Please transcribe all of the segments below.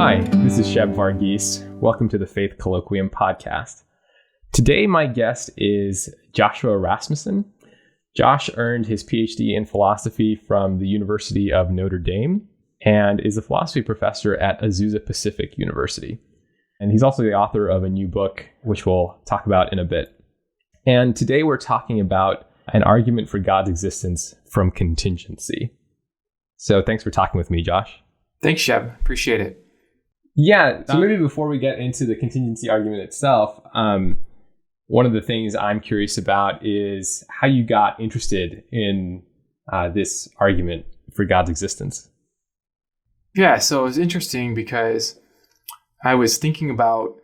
Hi, this is Sheb Varghese. Welcome to the Faith Colloquium Podcast. Today, my guest is Josh Rasmussen. Josh earned his PhD in philosophy from the University of Notre Dame and is a philosophy professor at Azusa Pacific University. And he's also the author of a new book, which we'll talk about in a bit. And today we're talking about an argument for God's existence from contingency. So thanks for talking with me, Josh. Thanks, Sheb. Appreciate it. Yeah. So maybe before we get into the contingency argument itself, one of the things I'm curious about is how you got interested in this argument for God's existence. Yeah. So it was interesting because I was thinking about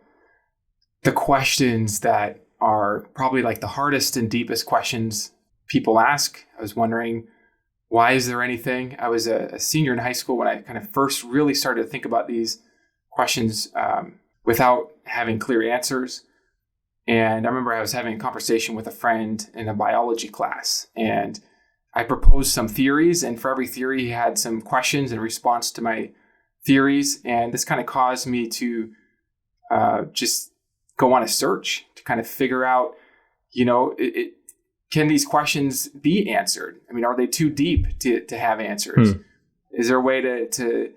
the questions that are probably like the hardest and deepest questions people ask. I was wondering, why is there anything? I was a senior in high school when I kind of first really started to think about these questions without having clear answers. And I remember I was having a conversation with a friend in a biology class, and I proposed some theories, and for every theory he had some questions in response to my theories. And this kind of caused me to just go on a search to kind of figure out, can these questions be answered? I mean, are they too deep to have answers? Is there a way to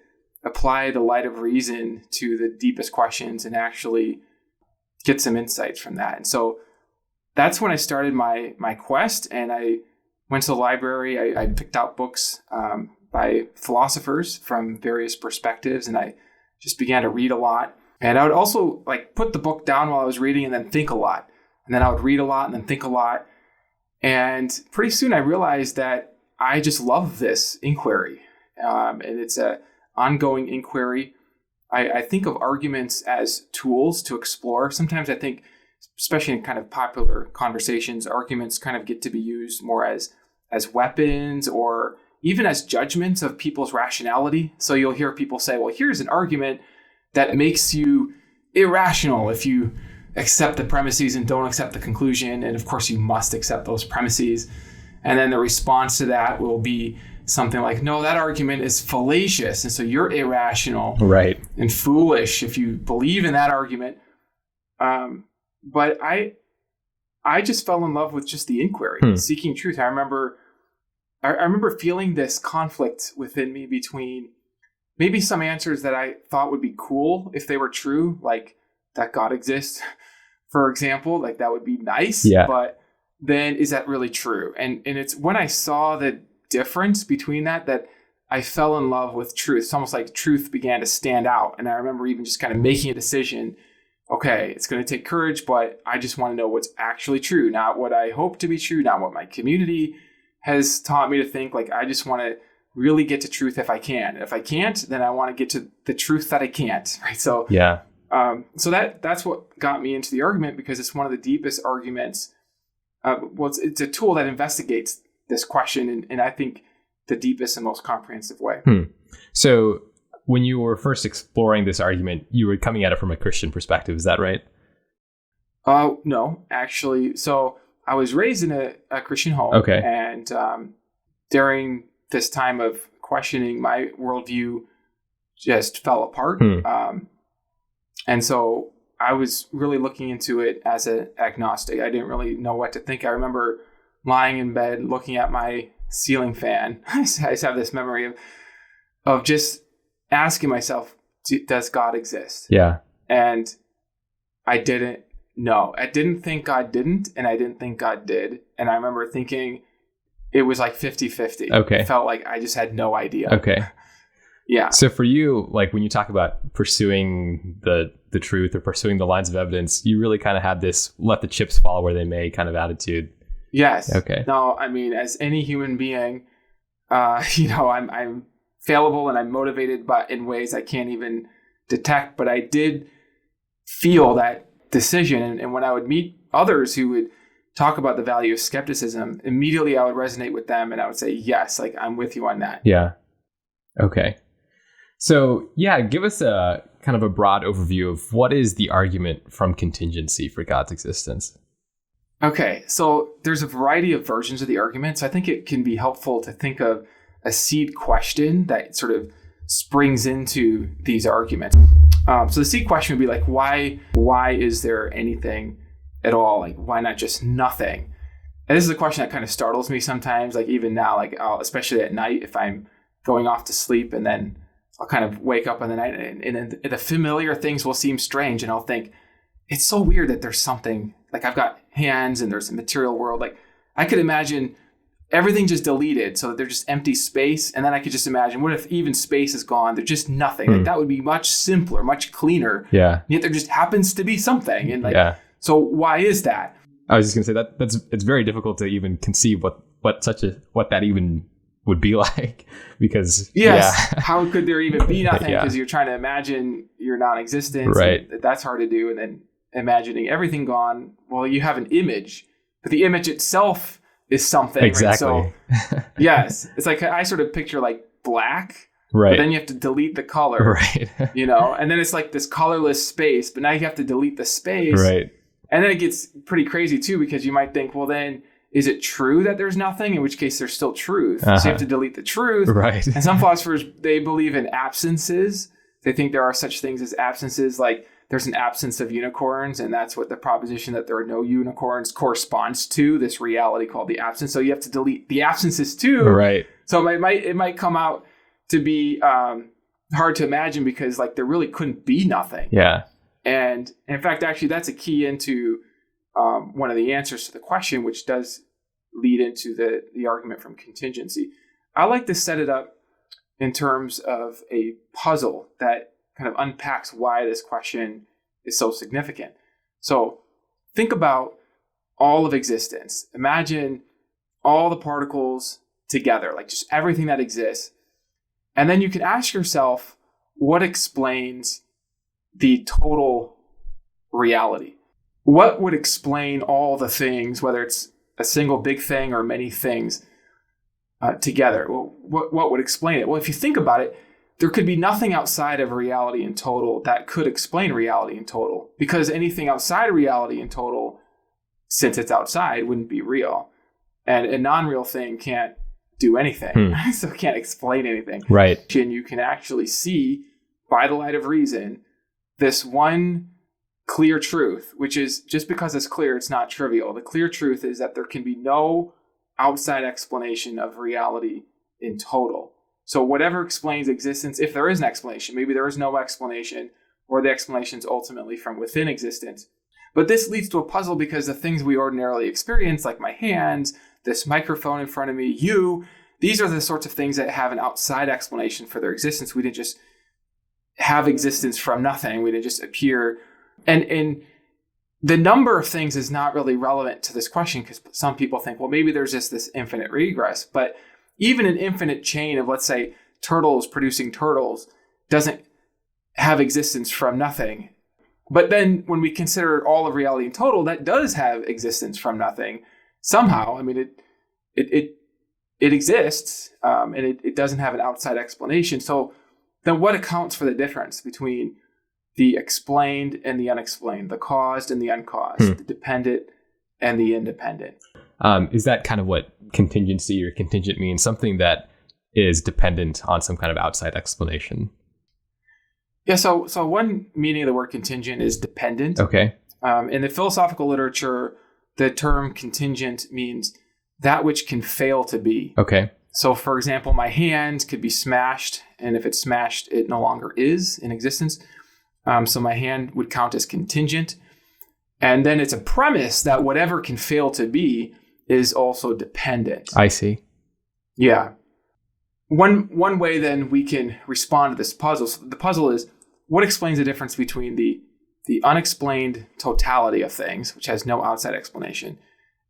apply the light of reason to the deepest questions and actually get some insights from that? And so that's when I started my quest, and I went to the library. I picked out books by philosophers from various perspectives, and I just began to read a lot. And I would also put the book down while I was reading and then think a lot. And then I would read a lot and then think a lot. And pretty soon I realized that I just love this inquiry. And it's an ongoing inquiry. I think of arguments as tools to explore. Sometimes I think, especially in kind of popular conversations, arguments kind of get to be used more as weapons or even as judgments of people's rationality. So you'll hear people say, well, here's an argument that makes you irrational if you accept the premises and don't accept the conclusion. And of course, you must accept those premises. And then the response to that will be something like, no, that argument is fallacious. And so you're irrational, right, and foolish if you believe in that argument. But I just fell in love with just the inquiry, seeking truth. I remember feeling this conflict within me between maybe some answers that I thought would be cool if they were true, like that God exists, for example, like that would be nice. Yeah. But then is that really true? And it's when I saw the difference between that I fell in love with truth. It's almost like truth began to stand out. And I remember even just kind of making a decision. Okay, it's going to take courage, but I just want to know what's actually true, not what I hope to be true, not what my community has taught me to think. Like, I just want to really get to truth if I can. And if I can't, then I want to get to the truth that I can't. Right. So yeah. So that's what got me into the argument, because it's one of the deepest arguments. It's a tool that investigates this question, and I think the deepest and most comprehensive way. So when you were first exploring this argument, you were coming at it from a Christian perspective. Is that right? No, actually. So I was raised in a Christian home. Okay. And during this time of questioning, my worldview just fell apart. And so I was really looking into it as an agnostic. I didn't really know what to think. I remember lying in bed looking at my ceiling fan. I just have this memory of just asking myself, does God exist? Yeah. And I didn't know. I didn't think God didn't, and I didn't think God did. And I remember thinking it was like 50-50. Okay. It felt like I just had no idea. Okay. Yeah. So for you, like when you talk about pursuing the truth or pursuing the lines of evidence, you really kind of had this let the chips fall where they may kind of attitude. Yes. Okay. No, I mean, as any human being, I'm fallible and I'm motivated, but in ways I can't even detect. But I did feel that decision. And when I would meet others who would talk about the value of skepticism, immediately I would resonate with them, and I would say, yes, like I'm with you on that. Yeah. Okay. So yeah, give us a kind of a broad overview of what is the argument from contingency for God's existence. Okay, so there's a variety of versions of the argument. So I think it can be helpful to think of a seed question that sort of springs into these arguments. So the C question would be like, why is there anything at all? Like, why not just nothing? And this is a question that kind of startles me sometimes, like even now, like especially at night, if I'm going off to sleep and then I'll kind of wake up in the night and the familiar things will seem strange. And I'll think, it's so weird that there's something, like I've got hands and there's a material world. Like I could imagine everything just deleted so that there's just empty space. And then I could just imagine, what if even space is gone? There's just nothing. Like that would be much simpler, much cleaner. Yeah. Yet there just happens to be something. And like, so why is that? I was just gonna say it's very difficult to even conceive what that even would be like, because how could there even be nothing? Because you're trying to imagine your non-existence, right? That's hard to do, and then imagining everything gone. Well, you have an image, but the image itself is something. Exactly. Right? So yes, it's like I sort of picture like black. Right. But then you have to delete the color. Right. And then it's like this colorless space, but now you have to delete the space. Right. And then it gets pretty crazy too, because you might think, well, then is it true that there's nothing? In which case there's still truth. So you have to delete the truth. Right. And some philosophers, they believe in absences. They think there are such things as absences, like there's an absence of unicorns. And that's what the proposition that there are no unicorns corresponds to, this reality called the absence. So you have to delete the absences too. Right. So it might come out to be hard to imagine, because like there really couldn't be nothing. Yeah. And in fact, actually, that's a key into one of the answers to the question, which does lead into the argument from contingency. I like to set it up in terms of a puzzle that kind of unpacks why this question is so significant. So think about all of existence. Imagine all the particles together, like just everything that exists. And then you can ask yourself, what explains the total reality? What would explain all the things, whether it's a single big thing or many things together? Well, what would explain it? Well, if you think about it, there could be nothing outside of reality in total that could explain reality in total, because anything outside of reality in total, since it's outside, wouldn't be real. And a non-real thing can't do anything, so it can't explain anything. Right. And you can actually see, by the light of reason, this one clear truth, which is, just because it's clear, it's not trivial. The clear truth is that there can be no outside explanation of reality in total. So whatever explains existence, if there is an explanation, maybe there is no explanation, or the explanation is ultimately from within existence. But this leads to a puzzle, because the things we ordinarily experience, like my hands, this microphone in front of me, these are the sorts of things that have an outside explanation for their existence. We didn't just have existence from nothing. We didn't just appear. And the number of things is not really relevant to this question, because some people think, well, maybe there's just this infinite regress. But even an infinite chain of, let's say, turtles producing turtles doesn't have existence from nothing. But then when we consider all of reality in total, that does have existence from nothing somehow. I mean, it exists, and it doesn't have an outside explanation. So then what accounts for the difference between the explained and the unexplained, the caused and the uncaused, the dependent and the independent? Is that kind of what contingency or contingent means? Something that is dependent on some kind of outside explanation? Yeah, so one meaning of the word contingent is dependent. Okay. In the philosophical literature, the term contingent means that which can fail to be. Okay. So, for example, my hand could be smashed, and if it's smashed, it no longer is in existence. So my hand would count as contingent. And then it's a premise that whatever can fail to be is also dependent. I see. Yeah. One way then we can respond to this puzzle. So the puzzle is, what explains the difference between the unexplained totality of things, which has no outside explanation,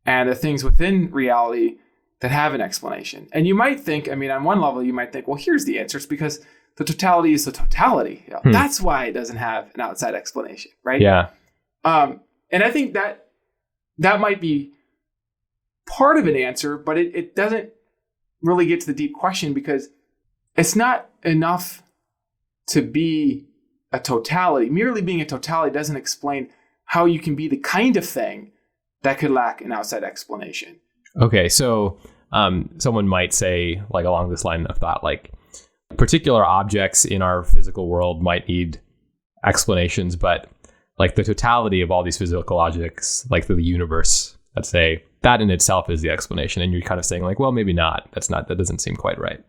and the things within reality that have an explanation? And you might think, on one level, you might think, well, here's the answer. It's because the totality is the totality. That's why it doesn't have an outside explanation, right? Yeah. And I think that might be part of an answer, but it doesn't really get to the deep question, because it's not enough to be a totality. Merely being a totality doesn't explain how you can be the kind of thing that could lack an outside explanation. Okay, so someone might say, like along this line of thought, like particular objects in our physical world might need explanations, but like the totality of all these physical objects, like the universe, let's say, that in itself is the explanation. And you're kind of saying like, well, maybe not. That doesn't seem quite right.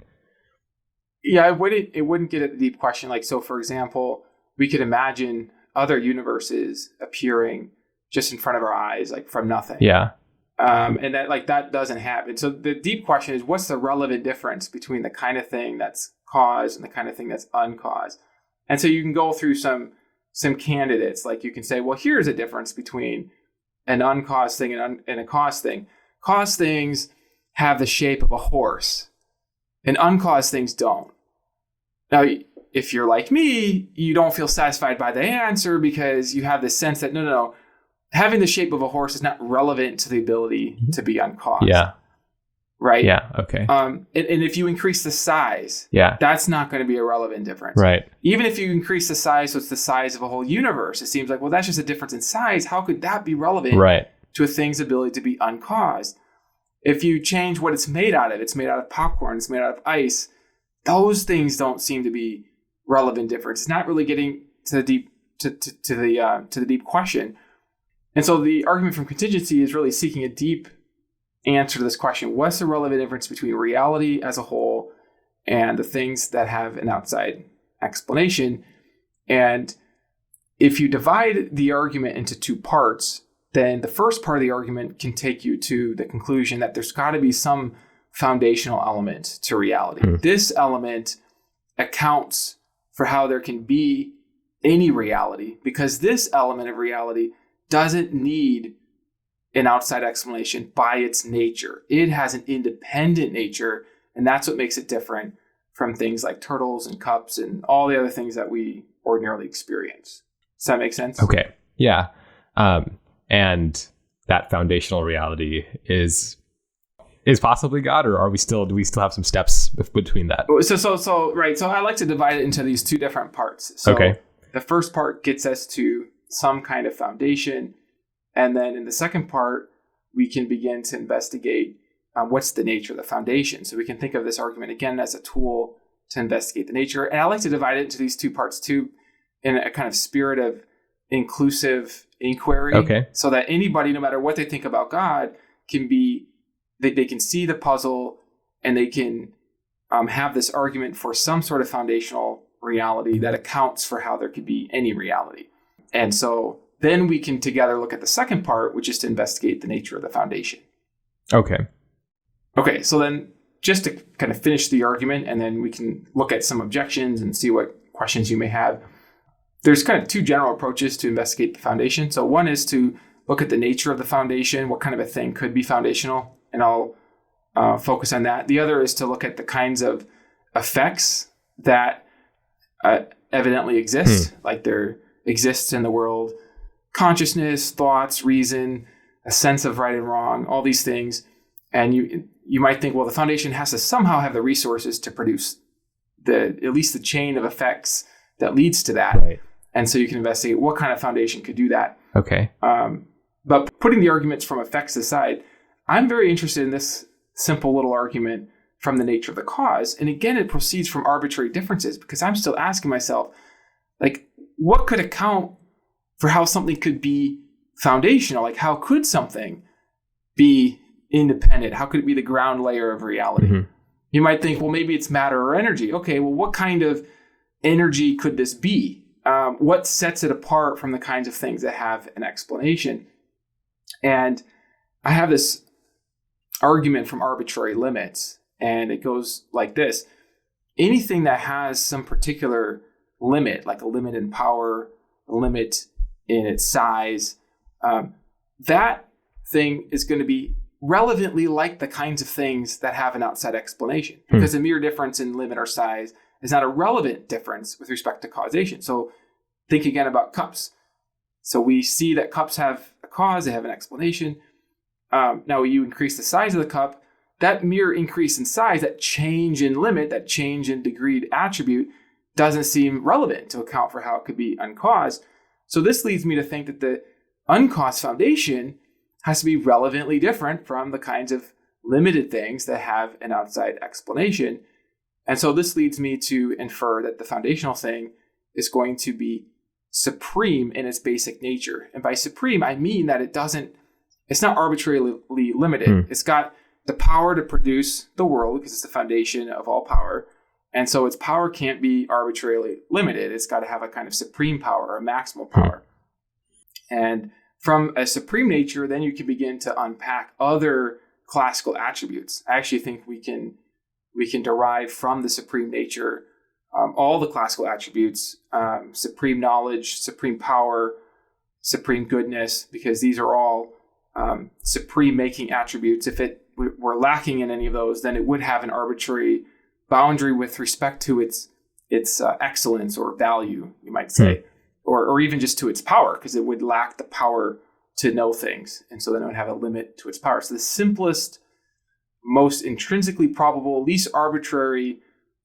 Yeah, it wouldn't get at the deep question. Like, so for example, we could imagine other universes appearing just in front of our eyes, like from nothing. Yeah. And that doesn't happen. So the deep question is, what's the relevant difference between the kind of thing that's caused and the kind of thing that's uncaused? And so you can go through some candidates. Like you can say, well, here's a difference between an uncaused thing and a caused thing. Caused things have the shape of a horse, and uncaused things don't. Now, if you're like me, you don't feel satisfied by the answer because you have this sense that no, having the shape of a horse is not relevant to the ability to be uncaused. Yeah. Right? Yeah. Okay. And if you increase the size, that's not going to be a relevant difference. Right. Even if you increase the size, so it's the size of a whole universe, it seems like, well, that's just a difference in size. How could that be relevant to a thing's ability to be uncaused? If you change what it's made out of popcorn, it's made out of ice, those things don't seem to be relevant difference. It's not really getting to the deep to the deep question. And so the argument from contingency is really seeking a deep answer to this question. What's the relevant difference between reality as a whole and the things that have an outside explanation? And if you divide the argument into two parts, then the first part of the argument can take you to the conclusion that there's got to be some foundational element to reality. This element accounts for how there can be any reality, because this element of reality doesn't need an outside explanation by its nature. It has an independent nature, and that's what makes it different from things like turtles and cups and all the other things that we ordinarily experience. Does that make sense? Okay. Yeah. And that foundational reality is possibly God, or do we still have some steps between that? So right. So I like to divide it into these two different parts. So the first part gets us to some kind of foundation. And then in the second part, we can begin to investigate what's the nature of the foundation. So we can think of this argument again as a tool to investigate the nature. And I like to divide it into these two parts too, in a kind of spirit of inclusive inquiry. Okay. So that anybody, no matter what they think about God, they can see the puzzle, and they can have this argument for some sort of foundational reality that accounts for how there could be any reality. And so then we can together look at the second part, which is to investigate the nature of the foundation. Okay, so then just to kind of finish the argument, and then we can look at some objections and see what questions you may have. There's kind of two general approaches to investigate the foundation. So one is to look at the nature of the foundation, what kind of a thing could be foundational, and I'll focus on that. The other is to look at the kinds of effects that evidently exist, like there exists in the world consciousness, thoughts, reason, a sense of right and wrong, all these things. And you might think, well, the foundation has to somehow have the resources to produce at least the chain of effects that leads to that. Right. And so you can investigate what kind of foundation could do that. Okay. But putting the arguments from effects aside, I'm very interested in this simple little argument from the nature of the cause. And again, it proceeds from arbitrary differences, because I'm still asking myself, like, what could account for how something could be foundational? Like, how could something be independent? How could it be the ground layer of reality? Mm-hmm. You might think, well, maybe it's matter or energy. Okay, well, what kind of energy could this be? What sets it apart from the kinds of things that have an explanation? And I have this argument from arbitrary limits, and it goes like this. Anything that has some particular limit, like a limit in power, a limit in its size, that thing is going to be relevantly like the kinds of things that have an outside explanation, because a mere difference in limit or size is not a relevant difference with respect to causation. So think again about cups. So we see that cups have a cause, they have an explanation. Now you increase the size of the cup, that mere increase in size, that change in limit, that change in degreed attribute doesn't seem relevant to account for how it could be uncaused. So this leads me to think that the uncaused foundation has to be relevantly different from the kinds of limited things that have an outside explanation. And so this leads me to infer that the foundational thing is going to be supreme in its basic nature. And by supreme, I mean that it's not arbitrarily limited. It's got the power to produce the world because it's the foundation of all power. And so its power can't be arbitrarily limited. It's got to have a kind of supreme power or maximal power. And from a supreme nature, then you can begin to unpack other classical attributes. I actually think we can derive from the supreme nature all the classical attributes, supreme knowledge, supreme power, supreme goodness, because these are all supreme making attributes. If it were lacking in any of those, then it would have an arbitrary boundary with respect to its excellence or value, you might say, or even just to its power, because it would lack the power to know things. And so then it would have a limit to its power. So the simplest, most intrinsically probable, least arbitrary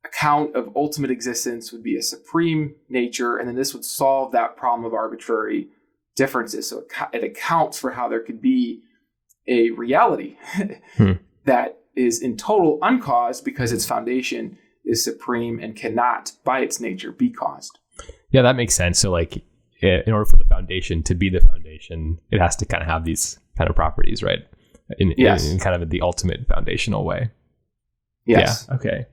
account of ultimate existence would be a supreme nature. And then this would solve that problem of arbitrary differences. So it accounts for how there could be a reality that is in total uncaused because its foundation is supreme and cannot, by its nature, be caused. Yeah, that makes sense. So like, in order for the foundation to be the foundation, it has to kind of have these kind of properties, right? In kind of the ultimate foundational way. Yes. Yeah. Okay.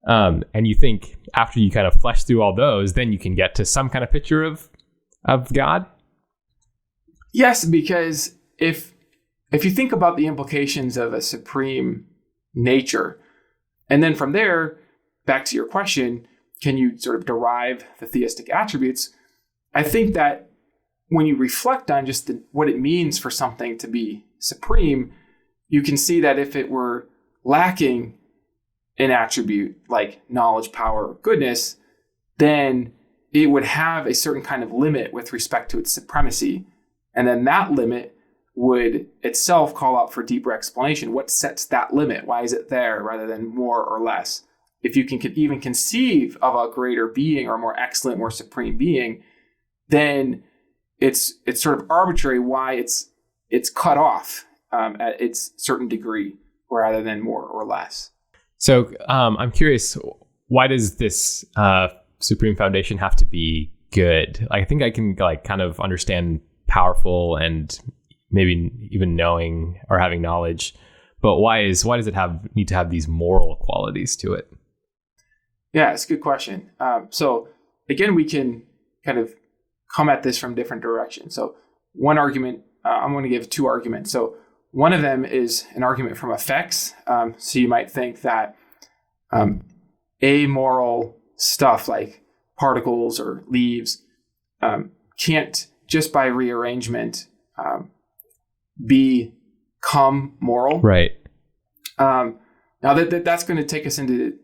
And you think after you kind of flesh through all those, then you can get to some kind of picture of God? Yes, because if you think about the implications of a supreme nature, and then from there, back to your question, can you sort of derive the theistic attributes? I think that when you reflect on just what it means for something to be supreme, you can see that if it were lacking an attribute like knowledge, power, goodness, then it would have a certain kind of limit with respect to its supremacy. And then that limit would itself call out for deeper explanation. What sets that limit? Why is it there rather than more or less? If you can even conceive of a greater being or more excellent, more supreme being, then it's sort of arbitrary why it's cut off at its certain degree rather than more or less. So I'm curious, why does this supreme foundation have to be good? I think I can kind of understand powerful and maybe even knowing or having knowledge, but why does it need to have these moral qualities to it? Yeah, it's a good question. So again, we can kind of come at this from different directions. So one argument, I'm going to give two arguments. So one of them is an argument from effects. So you might think that amoral stuff like particles or leaves can't, just by rearrangement, become moral. Right. Now that's going to take us into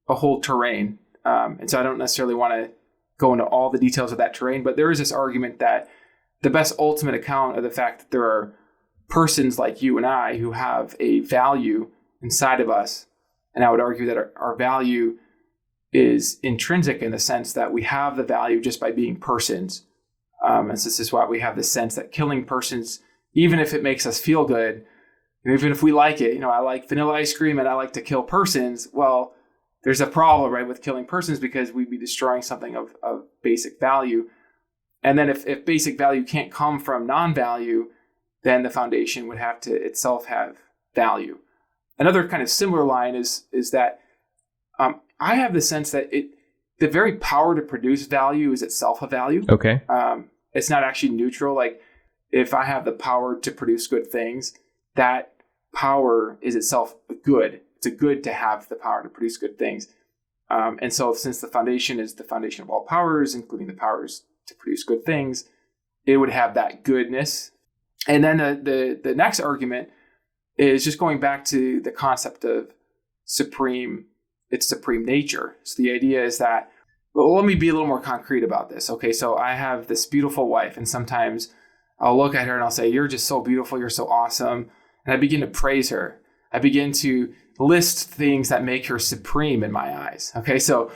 a whole terrain. And so I don't necessarily want to go into all the details of that terrain, but there is this argument that the best ultimate account of the fact that there are persons like you and I who have a value inside of us. And I would argue that our value is intrinsic in the sense that we have the value just by being persons. And so this is why we have the sense that killing persons, even if it makes us feel good, even if we like it, I like vanilla ice cream and I like to kill persons. Well, there's a problem, right, with killing persons because we'd be destroying something of basic value. And then if basic value can't come from non-value, then the foundation would have to itself have value. Another kind of similar line is that I have the sense that the very power to produce value is itself a value. Okay. It's not actually neutral. Like if I have the power to produce good things, that power is itself a good. It's a good to have the power to produce good things. And so since the foundation is the foundation of all powers, including the powers to produce good things, it would have that goodness. And then the next argument is just going back to the concept of its supreme nature. So the idea is that, well, let me be a little more concrete about this. Okay, so I have this beautiful wife, and sometimes I'll look at her and I'll say, "You're just so beautiful, you're so awesome." And I begin to praise her. I begin to list things that make her supreme in my eyes. Okay, so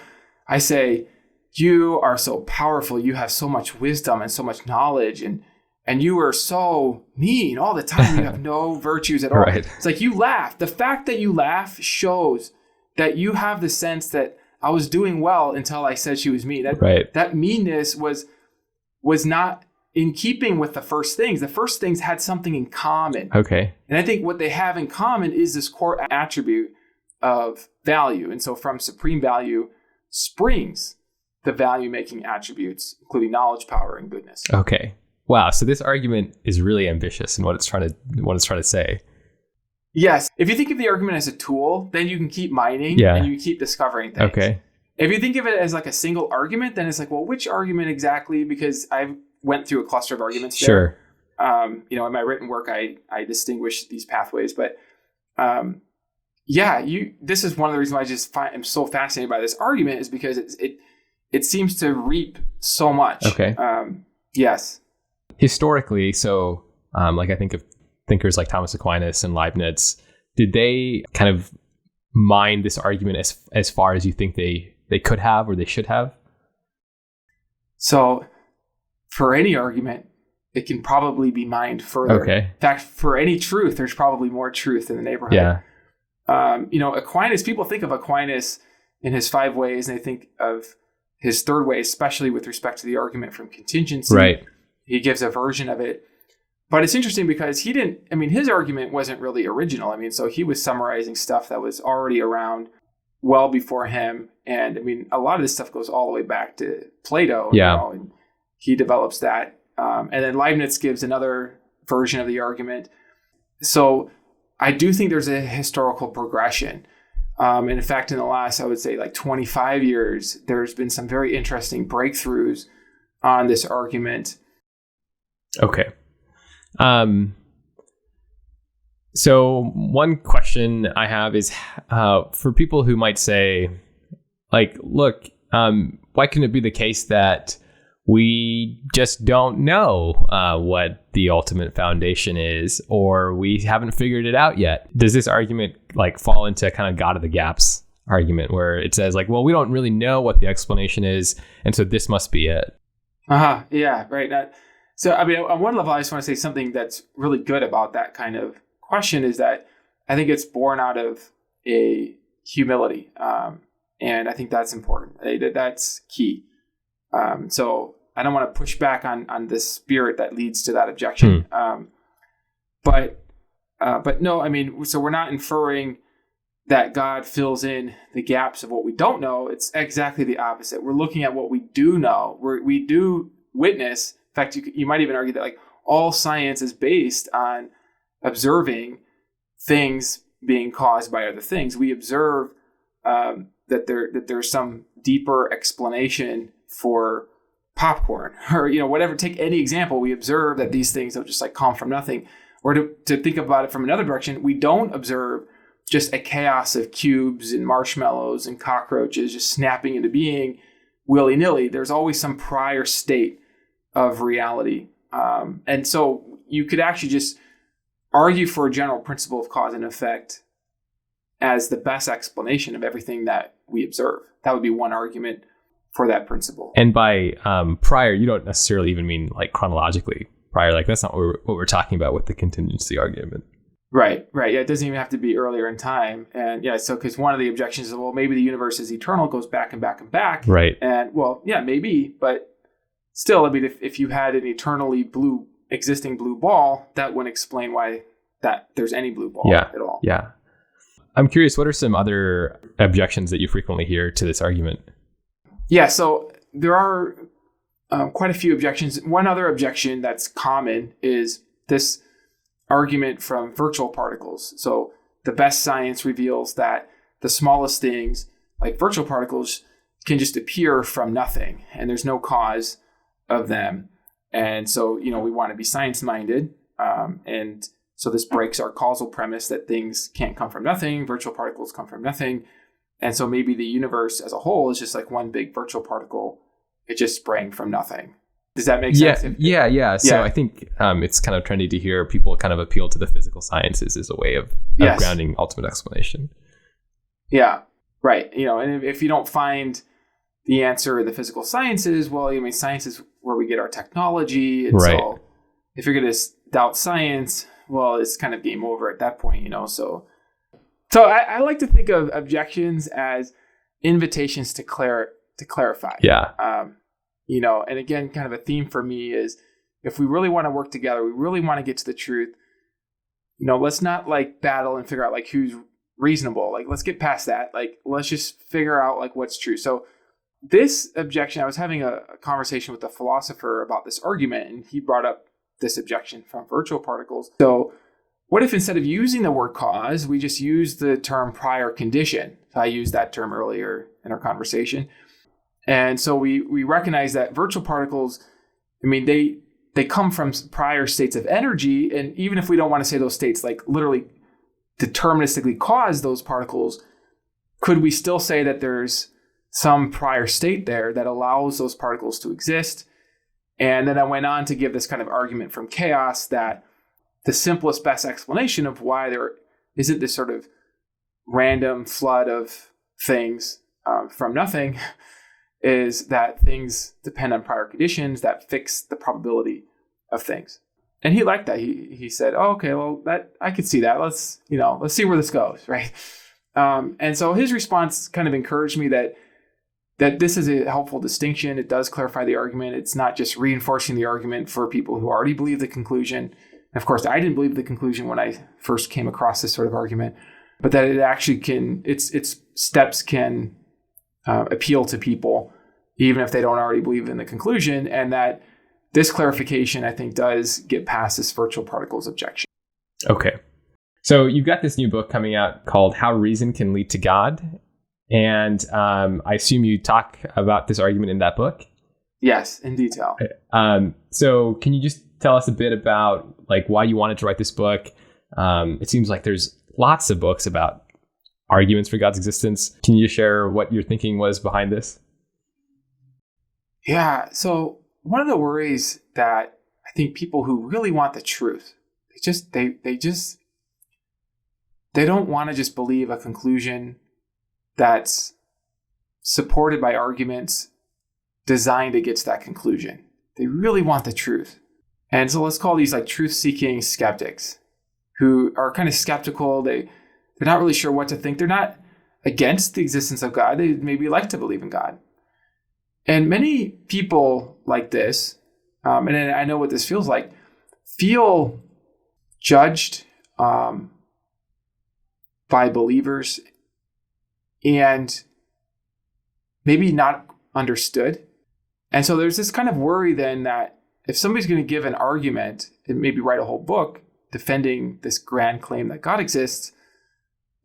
I say, "You are so powerful, you have so much wisdom and so much knowledge, and you are so mean all the time. You have no virtues at all." Right. It's like you laugh. The fact that you laugh shows that you have the sense that I was doing well until I said she was mean. That meanness was not in keeping with the first things. The first things had something in common. Okay. And I think what they have in common is this core attribute of value. And so from supreme value springs the value-making attributes, including knowledge, power, and goodness. Okay. Wow. So this argument is really ambitious in what it's trying to say. Yes. If you think of the argument as a tool, then you can keep mining and you keep discovering things. Okay. If you think of it as like a single argument, then it's like, well, which argument exactly? Because I went through a cluster of arguments there. Sure. In my written work, I distinguish these pathways. But this is one of the reasons why I'm so fascinated by this argument, is because it seems to reap so much. Okay. Yes. Historically, so I think of thinkers like Thomas Aquinas and Leibniz, did they kind of mine this argument as far as you think they could have or they should have? So for any argument, it can probably be mined further. Okay. In fact, for any truth, there's probably more truth in the neighborhood. Yeah. Aquinas, people think of Aquinas in his 5 ways, and they think of his 3rd way, especially with respect to the argument from contingency. Right. He gives a version of it. But it's interesting because his argument wasn't really original. So he was summarizing stuff that was already around well before him. And a lot of this stuff goes all the way back to Plato. Yeah. And he develops that. And then Leibniz gives another version of the argument. So I do think there's a historical progression. And in fact, in the last, I would say 25 years, there's been some very interesting breakthroughs on this argument. Okay. So one question I have is, for people who might say, look, why couldn't it be the case that we just don't know what the ultimate foundation is, or we haven't figured it out yet? Does this argument fall into kind of God of the gaps argument, where it says we don't really know what the explanation is, and so this must be it? Yeah, right. So, on one level, I just want to say something that's really good about that kind of question is that I think it's born out of a humility. And I think that's important. That's key. So I don't want to push back on the spirit that leads to that objection. But no, so we're not inferring that God fills in the gaps of what we don't know. It's exactly the opposite. We're looking at what we do know. We do witness. In fact, you might even argue that all science is based on observing things being caused by other things. We observe that there's some deeper explanation for popcorn or whatever. Take any example. We observe that these things don't just come from nothing. Or to think about it from another direction, we don't observe just a chaos of cubes and marshmallows and cockroaches just snapping into being willy-nilly. There's always some prior state of reality. And so you could actually just argue for a general principle of cause and effect as the best explanation of everything that we observe. That would be one argument for that principle. And by prior, you don't necessarily even mean chronologically prior. That's not what we're talking about with the contingency argument. Right. Yeah, it doesn't even have to be earlier in time. And so because one of the objections is, well, maybe the universe is eternal, goes back and back and back. Right. And well, yeah, maybe, but still, if you had an eternally existing blue ball, that wouldn't explain why that there's any blue ball at all. Yeah. I'm curious, what are some other objections that you frequently hear to this argument? Yeah, so there are quite a few objections. One other objection that's common is this argument from virtual particles. So the best science reveals that the smallest things, like virtual particles, can just appear from nothing, and there's no cause of them. And so, we want to be science-minded. And so this breaks our causal premise that things can't come from nothing. Virtual particles come from nothing. And so maybe the universe as a whole is just one big virtual particle. It just sprang from nothing. Does that make sense? Yeah. So I think it's kind of trendy to hear people kind of appeal to the physical sciences as a way of grounding ultimate explanation. Yeah, right. And if you don't find the answer in the physical sciences, well, science is where we get our technology. And right. So if you're going to doubt science, well, it's kind of game over at that point, So So I like to think of objections as invitations to clarify. Yeah. And again, kind of a theme for me is if we really want to work together, we really want to get to the truth, let's not like battle and figure out like who's reasonable. Like, let's get past that. Like, let's just figure out like what's true. So this objection, I was having a conversation with a philosopher about this argument, and he brought up this objection from virtual particles. So what if instead of using the word cause, we just use the term prior condition? So I used that term earlier in our conversation. And so we recognize that virtual particles, they come from prior states of energy. And even if we don't want to say those states like literally deterministically cause those particles, could we still say that there's some prior state there that allows those particles to exist? And then I went on to give this kind of argument from chaos that the simplest, best explanation of why there isn't this sort of random flood of things from nothing is that things depend on prior conditions that fix the probability of things. And he liked that. He said, "Oh, okay, well, that I could see that. Let's see where this goes, right?" And so his response kind of encouraged me that this is a helpful distinction. It does clarify the argument. It's not just reinforcing the argument for people who already believe the conclusion. And of course, I didn't believe the conclusion when I first came across this sort of argument, but that it actually its steps can appeal to people, even if they don't already believe in the conclusion, and that this clarification, I think, does get past this virtual particles objection. Okay. So you've got this new book coming out called How Reason Can Lead to God. And I assume you talk about this argument in that book? Yes, in detail. So can you just tell us a bit about like why you wanted to write this book? It seems like there's lots of books about arguments for God's existence. Can you just share what your thinking was behind this? Yeah. So one of the worries that I think people who really want the truth, they don't want to just believe a conclusion that's supported by arguments designed to get to that conclusion. They really want the truth. And so let's call these like truth-seeking skeptics who are kind of skeptical. They're not really sure what to think. They're not against the existence of God. They maybe like to believe in God. And many people like this, and I know what this feels like, feel judged by believers and maybe not understood. And so there's this kind of worry then that if somebody's going to give an argument and maybe write a whole book defending this grand claim that God exists,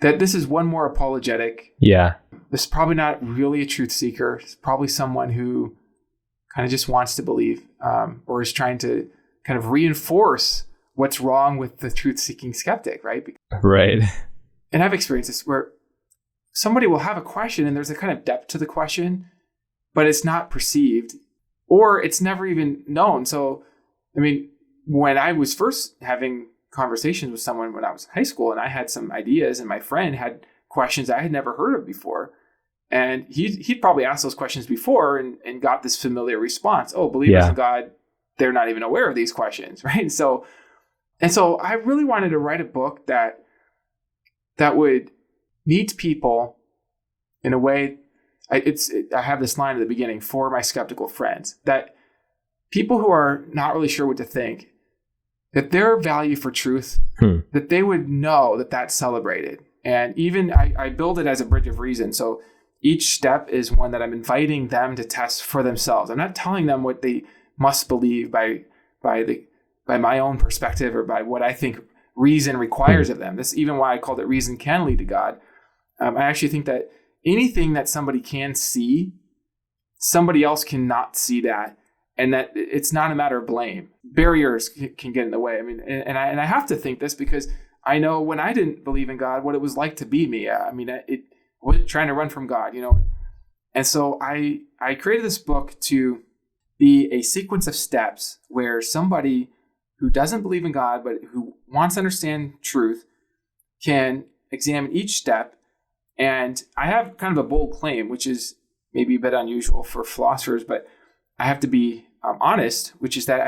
that this is one more apologetic. Yeah. This is probably not really a truth seeker. It's probably someone who kind of just wants to believe or is trying to kind of reinforce what's wrong with the truth-seeking skeptic, right? Right. And I've experienced this where somebody will have a question and there's a kind of depth to the question, but it's not perceived or it's never even known. So, when I was first having conversations with someone when I was in high school and I had some ideas and my friend had questions I had never heard of before, and he'd probably asked those questions before and got this familiar response. Oh, believers in God, they're not even aware of these questions, right? And so I really wanted to write a book that would meet people in a way. I have this line at the beginning for my skeptical friends, that people who are not really sure what to think, that their value for truth, that they would know that that's celebrated. And even I build it as a bridge of reason. So each step is one that I'm inviting them to test for themselves. I'm not telling them what they must believe by my own perspective or by what I think reason requires of them. This is even why I called it Reason Can Lead to God. I actually think that anything that somebody can see, somebody else cannot see that. And that it's not a matter of blame. Barriers can get in the way. And I have to think this because I know when I didn't believe in God, what it was like to be me. I was trying to run from God, And so I created this book to be a sequence of steps where somebody who doesn't believe in God, but who wants to understand truth can examine each step. And I have kind of a bold claim, which is maybe a bit unusual for philosophers, but I have to be honest, which is that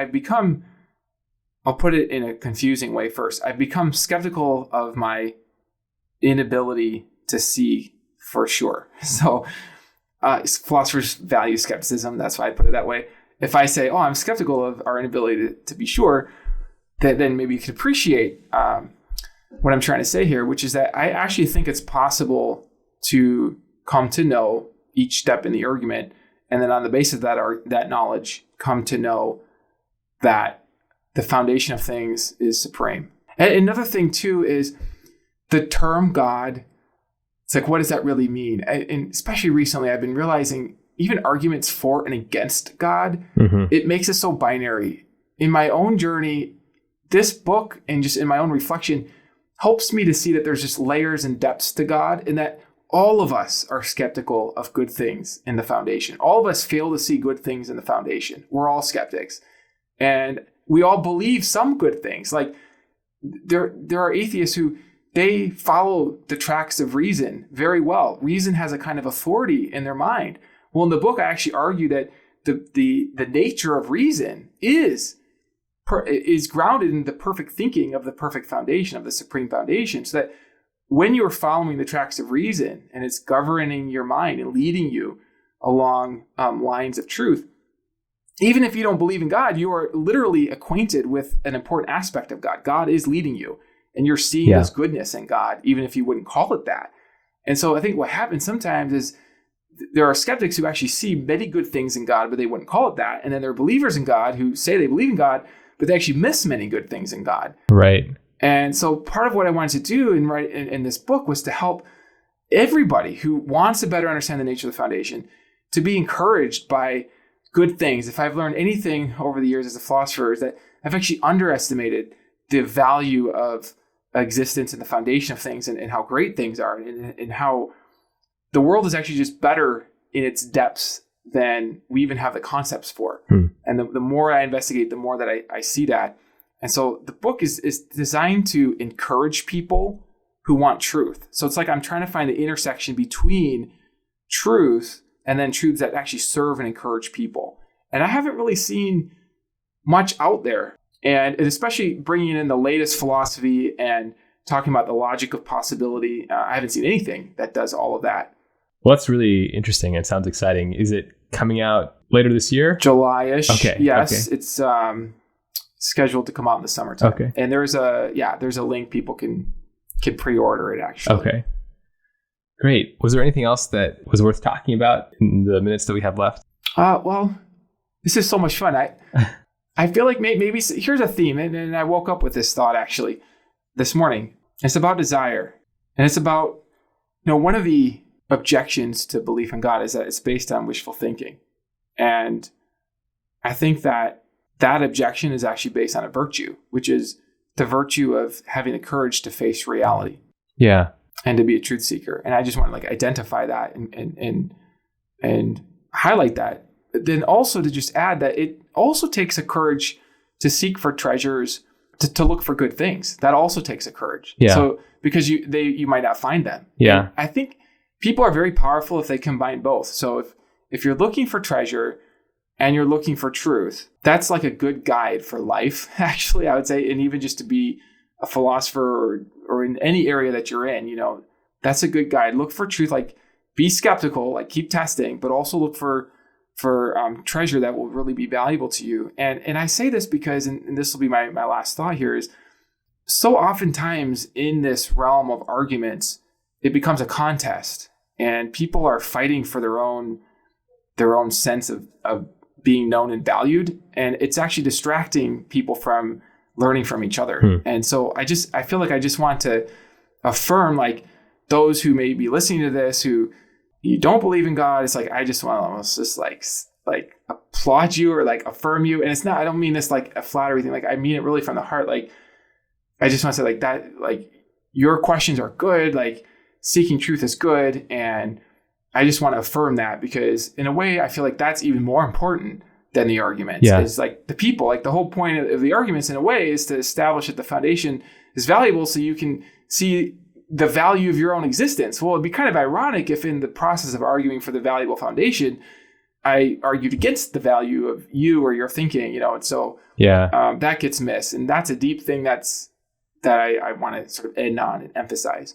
I'll put it in a confusing way first. I've become skeptical of my inability to see for sure. So philosophers value skepticism. That's why I put it that way. If I say, I'm skeptical of our inability to be sure, then maybe you can appreciate what I'm trying to say here, which is that I actually think it's possible to come to know each step in the argument, and then on the basis of that knowledge, come to know that the foundation of things is supreme. And another thing too is the term God. It's like, what does that really mean? And especially recently, I've been realizing even arguments for and against God, it makes it so binary. In my own journey, this book and just in my own reflection helps me to see that there's just layers and depths to God, and that all of us are skeptical of good things in the foundation. All of us fail to see good things in the foundation. We're all skeptics. And we all believe some good things. Like there are atheists who they follow the tracks of reason very well. Reason has a kind of authority in their mind. Well, in the book, I actually argue that the nature of reason is grounded in the perfect thinking of the perfect foundation, of the supreme foundation, so that when you're following the tracks of reason and it's governing your mind and leading you along lines of truth, even if you don't believe in God, you are literally acquainted with an important aspect of God. God is leading you, and you're seeing this goodness in God, even if you wouldn't call it that. And so I think what happens sometimes is there are skeptics who actually see many good things in God, but they wouldn't call it that. And then there are believers in God who say they believe in God, but they actually miss many good things in God. Right. And so part of what I wanted to do in this book was to help everybody who wants to better understand the nature of the foundation to be encouraged by good things. If I've learned anything over the years as a philosopher, is that I've actually underestimated the value of existence and the foundation of things, and how great things are, and how the world is actually just better in its depths than we even have the concepts for. And the more I investigate, the more that I see that. And so the book is designed to encourage people who want truth. So it's like I'm trying to find the intersection between truth and then truths that actually serve and encourage people. And I haven't really seen much out there. And especially bringing in the latest philosophy and talking about the logic of possibility, I haven't seen anything that does all of that. Well, that's really interesting and sounds exciting. Is it coming out later this year? July-ish. Okay. Yes, okay. It's scheduled to come out in the summertime. Okay. And there's a link people can pre-order it actually. Okay. Great. Was there anything else that was worth talking about in the minutes that we have left? Well, this is so much fun. I feel like maybe here's a theme, and I woke up with this thought actually this morning. It's about desire, and it's about, one of the objections to belief in God is that it's based on wishful thinking, and I think that objection is actually based on a virtue, which is the virtue of having the courage to face reality. Yeah. And to be a truth seeker. And I just want to identify that and highlight that. Then also to just add that it also takes a courage to seek for treasures, to look for good things. That also takes a courage. Yeah. So because you might not find them. Yeah. And I think people are very powerful if they combine both. So if you're looking for treasure and you're looking for truth, that's like a good guide for life, actually, I would say. And even just to be a philosopher or in any area that you're in, that's a good guide. Look for truth, be skeptical, keep testing, but also look for treasure that will really be valuable to you. And I say this because, and this will be my last thought here, is so oftentimes in this realm of arguments, it becomes a contest, and people are fighting for their own sense of being known and valued. And it's actually distracting people from learning from each other. And so I feel like I just want to affirm those who may be listening to this, who you don't believe in God. It's I just want to almost just applaud you or affirm you. And it's not, I don't mean this a flattery thing. I mean it really from the heart. I just want to say that, your questions are good. Seeking truth is good. And I just want to affirm that, because in a way, I feel like that's even more important than the arguments. Yeah. Is the people, the whole point of the arguments in a way is to establish that the foundation is valuable so you can see the value of your own existence. Well, it'd be kind of ironic if in the process of arguing for the valuable foundation, I argued against the value of you or your thinking, and so that gets missed. And that's a deep thing that I want to sort of end on and emphasize.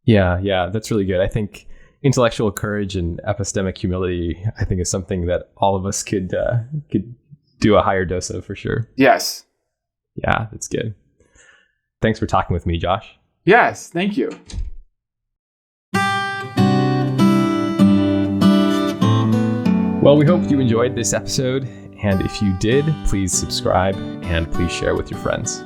Yeah, that's really good. I think intellectual courage and epistemic humility, I think, is something that all of us could do a higher dose of for sure. Yes. Yeah, that's good. Thanks for talking with me, Josh. Yes, thank you. Well, we hope you enjoyed this episode. And if you did, please subscribe and please share with your friends.